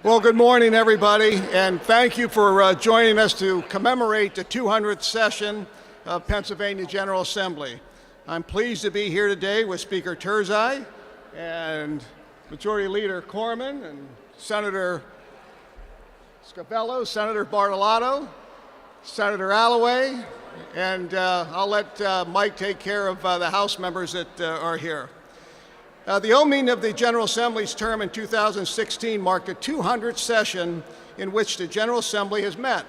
Well, good morning, everybody, and thank you for joining us to commemorate the 200th session of Pennsylvania General Assembly. I'm pleased to be here today with Speaker Turzai and Majority Leader Corman and Senator Scavello, Senator Bartolotto, Senator Alloway, and I'll let Mike take care of the House members that are here. The opening of the General Assembly's term in 2016 marked the 200th session in which the General Assembly has met.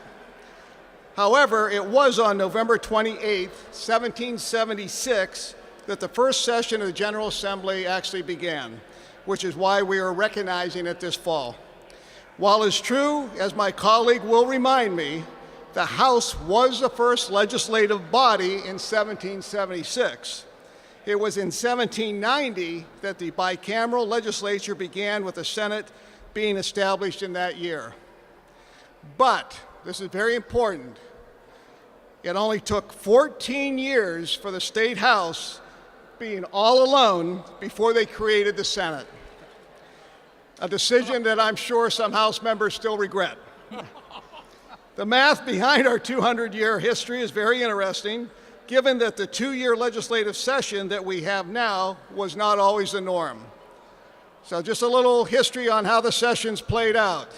However, it was on November 28, 1776, that the first session of the General Assembly actually began, which is why we are recognizing it this fall. While it's true, as my colleague will remind me, the House was the first legislative body in 1776. It was in 1790 that the bicameral legislature began, with the Senate being established in that year. But, this is very important, it only took 14 years for the State House being all alone before they created the Senate. A decision that I'm sure some House members still regret. The math behind our 200-year history is very interesting, given that the two-year legislative session that we have now was not always the norm. So just a little history on how the sessions played out.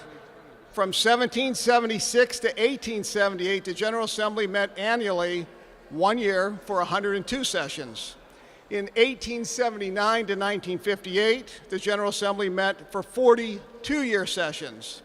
From 1776 to 1878, the General Assembly met annually 1 year for 102 sessions. In 1879 to 1958, the General Assembly met for 42-year sessions.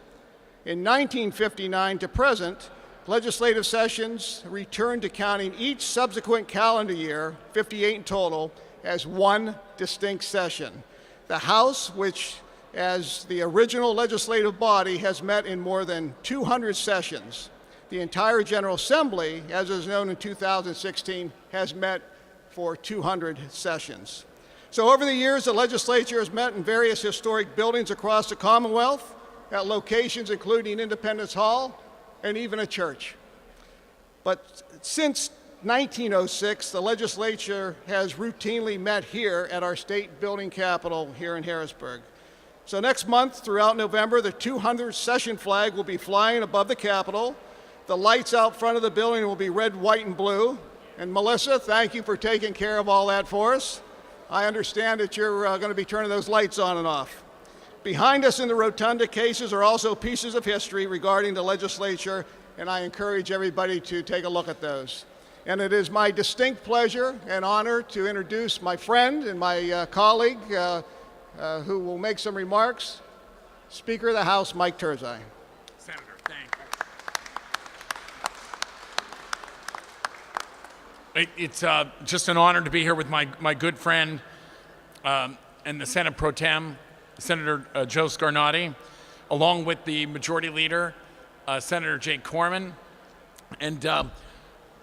In 1959 to present, legislative sessions returned to counting each subsequent calendar year, 58 in total, as one distinct session. The House, which as the original legislative body has met in more than 200 sessions. The entire General Assembly, as is known in 2016, has met for 200 sessions. So over the years, the legislature has met in various historic buildings across the Commonwealth, at locations including Independence Hall, and even a church. But since 1906, the legislature has routinely met here at our state building capitol here in Harrisburg. So next month, throughout November, the 200th session flag will be flying above the Capitol. The lights out front of the building will be red, white, and blue. And Melissa, thank you for taking care of all that for us. I understand that you're going to be turning those lights on and off. Behind us in the rotunda cases are also pieces of history regarding the legislature, and I encourage everybody to take a look at those. And it is my distinct pleasure and honor to introduce my friend and my colleague who will make some remarks, Speaker of the House, Mike Turzai. Senator, thank you. It's just an honor to be here with my good friend and the Senate Pro Tem, Senator Joe Scarnati, along with the Majority Leader, Senator Jake Corman, and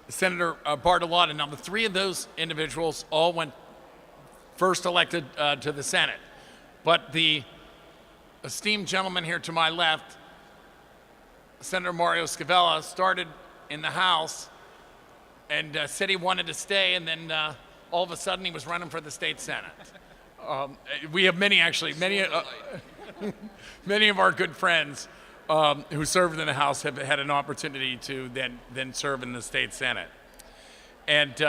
Senator Bartolotto. Now, the three of those individuals all went first elected to the Senate. But the esteemed gentleman here to my left, Senator Mario Scavella, started in the House and said he wanted to stay, and then all of a sudden he was running for the state Senate. We have many of our good friends who served in the House have had an opportunity to then serve in the state Senate. And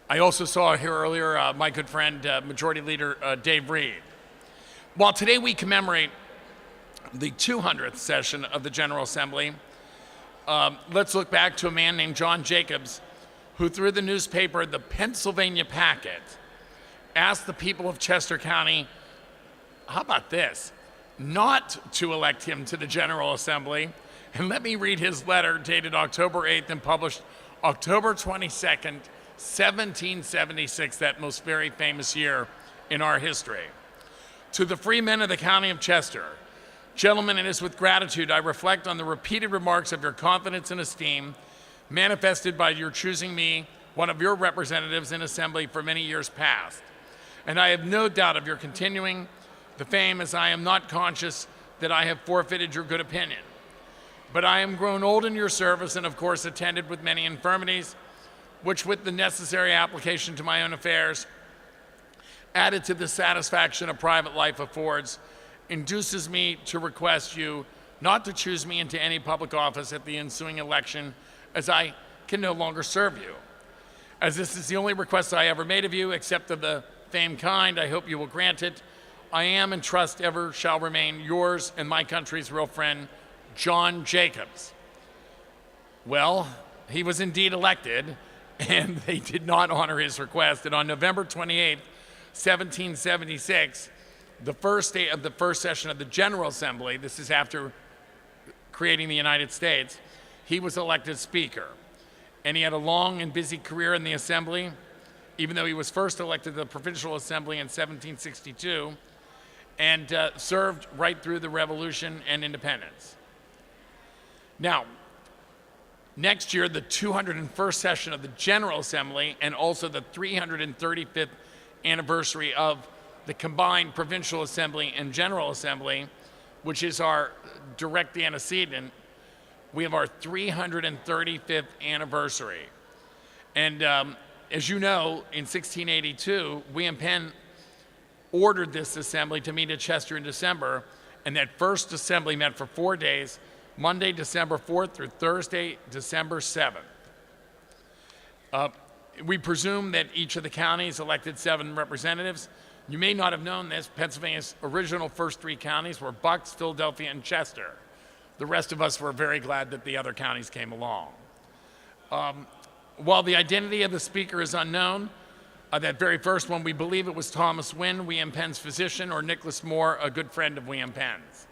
I also saw here earlier my good friend, Majority Leader Dave Reed. While today we commemorate the 200th session of the General Assembly, let's look back to a man named John Jacobs, who through the newspaper, the Pennsylvania Packet, asked the people of Chester County, how about this, not to elect him to the General Assembly. And let me read his letter dated October 8th and published October 22nd, 1776, that most very famous year in our history. To the free men of the County of Chester, gentlemen, it is with gratitude I reflect on the repeated remarks of your confidence and esteem manifested by your choosing me, one of your representatives in Assembly for many years past. And I have no doubt of your continuing the fame, as I am not conscious that I have forfeited your good opinion. But I am grown old in your service and of course attended with many infirmities, which with the necessary application to my own affairs, added to the satisfaction a private life affords, induces me to request you not to choose me into any public office at the ensuing election, as I can no longer serve you. As this is the only request I ever made of you, except of the famed kind, I hope you will grant it. I am and trust ever shall remain yours and my country's real friend, John Jacobs. Well, he was indeed elected, and they did not honor his request. And on November 28th, 1776, the first day of the first session of the General Assembly, this is after creating the United States, he was elected Speaker. And he had a long and busy career in the Assembly, even though he was first elected to the Provincial Assembly in 1762, and served right through the Revolution and independence. Now, next year, the 201st session of the General Assembly and also the 335th anniversary of the combined Provincial Assembly and General Assembly, which is our direct antecedent, we have our 335th anniversary. And as you know, in 1682, William Penn ordered this assembly to meet at Chester in December, and that first assembly met for 4 days, Monday, December 4th through Thursday, December 7th. We presume that each of the counties elected 7 representatives. You may not have known this, Pennsylvania's original first 3 counties were Bucks, Philadelphia, and Chester. The rest of us were very glad that the other counties came along. While the identity of the speaker is unknown, that very first one, we believe it was Thomas Wynn, William Penn's physician, or Nicholas Moore, a good friend of William Penn's.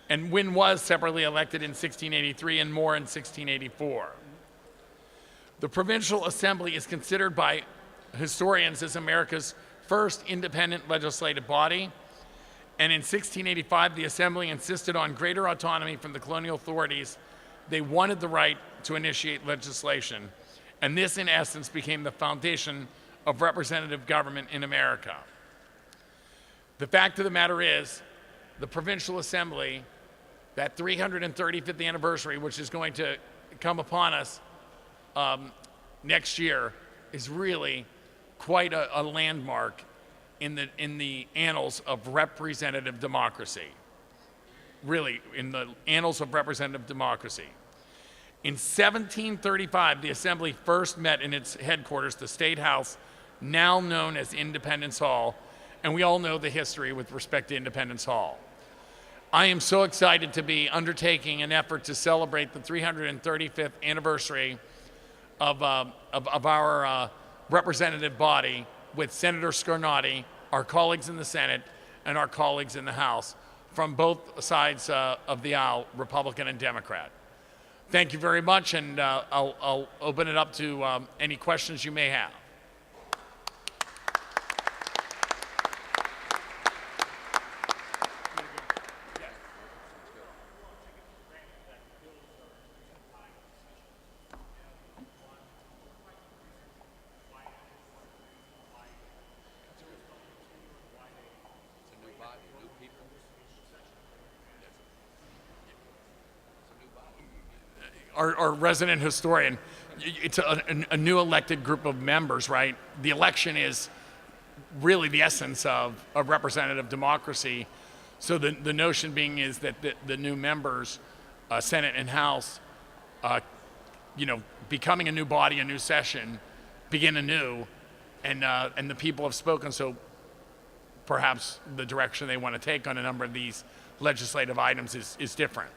And Wynn was separately elected in 1683 and Moore in 1684. The Provincial Assembly is considered by historians as America's first independent legislative body. And in 1685, the Assembly insisted on greater autonomy from the colonial authorities. They wanted the right to initiate legislation. And this, in essence, became the foundation of representative government in America. The fact of the matter is, the Provincial Assembly, that 335th anniversary, which is going to come upon us next year, is really quite a landmark in the annals of representative democracy. Really, in the annals of representative democracy. In 1735, the Assembly first met in its headquarters, the State House, now known as Independence Hall, and we all know the history with respect to Independence Hall. I am so excited to be undertaking an effort to celebrate the 335th anniversary of our representative body with Senator Scarnati, our colleagues in the Senate, and our colleagues in the House from both sides of the aisle, Republican and Democrat. Thank you very much, and I'll open it up to any questions you may have. Our resident historian, it's a new elected group of members, right? The election is really the essence of representative democracy. So the notion being is that the new members, Senate and House, becoming a new body, a new session, begin anew, and the people have spoken, so perhaps the direction they want to take on a number of these legislative items is different.